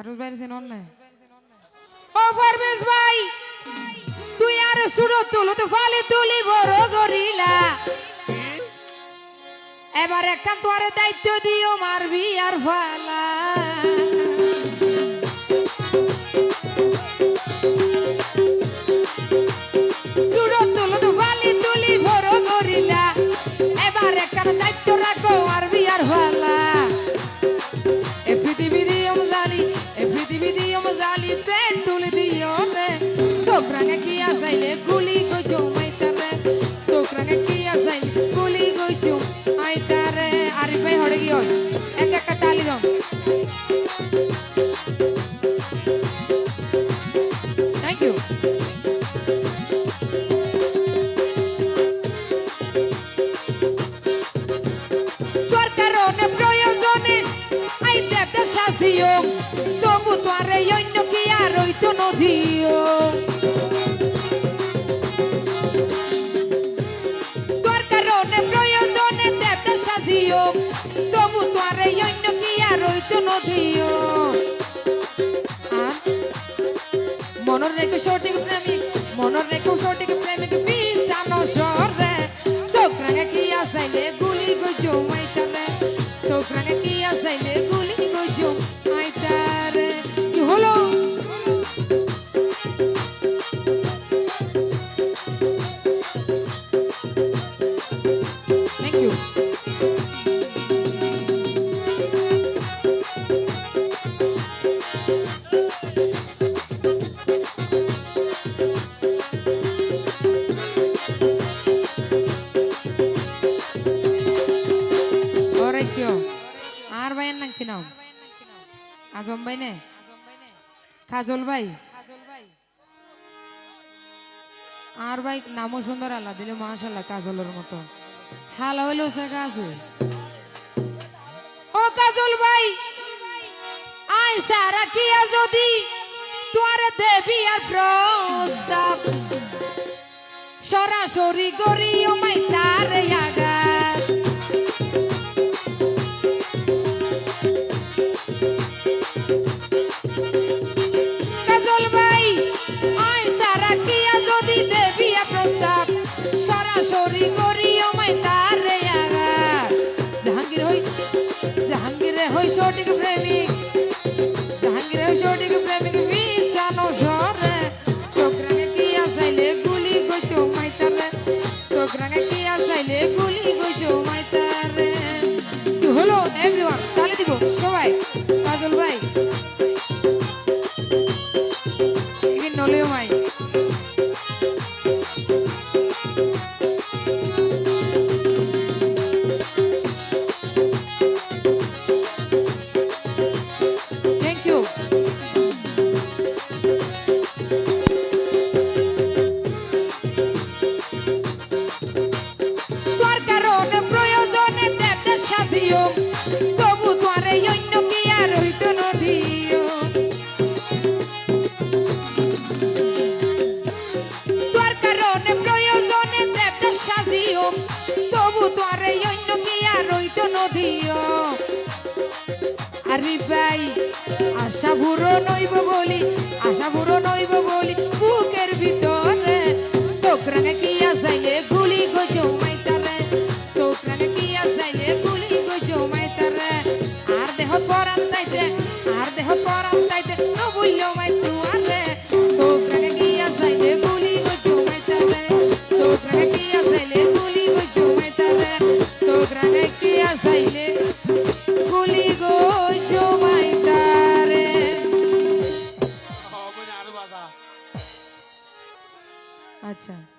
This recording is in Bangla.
পারভেজ ভাই চিনন না ও পারভেজ ভাই তুই আর সুরত তুলো তো ফালি তুলি বড় গরিলা এবার একখান তোর দায়িত্ব দিও মারবি আর ফালা সুরত তুলো তো ফালি তুলি বড় গরিলা এবার একখান দায়িত্ব রাখো মারবি আর ফালা এ পৃথিবী দিও জালি পেট তুলে দিও রে সোকরাঙ্গে কি আসাইলে গুলি গইছো মাইতারে সোকরাঙ্গে কি আসাইলে গুলি গইছো মাইতারে আরে ভাই হড়ে গিয়ে এক এক তালি দাও থ্যাংক ইউ তোর কারণে প্রয়োজনে আই দেব শাসিও তবু তোরে অন্য কি আর হইতো নদীও তোর কারণে প্রয়োজনে দেব সাজিও তবু তোরে অন্য কি আর হইতো নদীও মনের রেখে সঠিক প্রেমিক ফিসানো সরে সোকরাঙ্গে কি আসাইলে গুলি গইছো মাইতারে সোকরাঙ্গে কি আসাইলে গুলি গইছো মাইতারে কি হলো থ্যাংক ইউ আর ভাইয়ের নাম কি নাম আজম ভাই নে কাজল ভাই আর ভাই নামও সুন্দর আল্লাহ দিলে মাশাআল্লাহ কাজলের মতো হালা হইলো জায়গা আছে ও কাজল ভাই আই সারা কি যদি তোর দেবী আর প্রস্তাব সরাসরি গরিও মাই তারে আগা সরাসরি করিও মাই তারে আগা জাহাঙ্গীর হই সঠিক প্রেমিক বিছানো সরে সোকরাঙ্গে কি আসাইলে গুলি গইছো মাই তারে সোকরাঙ্গে কি আসাইলে গুলি গইছো মাই তারে কি হলো এভরিওয়ান তালে দিব সবাই কাজল ভাই এগিন নলেও ভাই তবু তোরে অন্য কি আর হইতো নদীও তোর কারণে প্রয়োজনে দেবদাস সাজিও তবু তোরে অন্য কি আর হইতো নদীও আরে ভাই আশা পূরণ হইব বলি বুকের ভিতরে সোকরাঙ্গে কি আসাইলে গুলি গজো মাইতারে সোকরাঙ্গে কি আসাইলে গুলি গজো মাইতারে আর দেহ পরান তাইতে ন বইলো মাই তুয়ারে সোকরাঙ্গে কি আসাইলে গুলি গজো মাইতারে সোকরাঙ্গে কি আসাইলে গুলি গজো মাইতারে সোকরাঙ্গে কি আসাইলে গুলি গজো মাইতারে আচ্ছা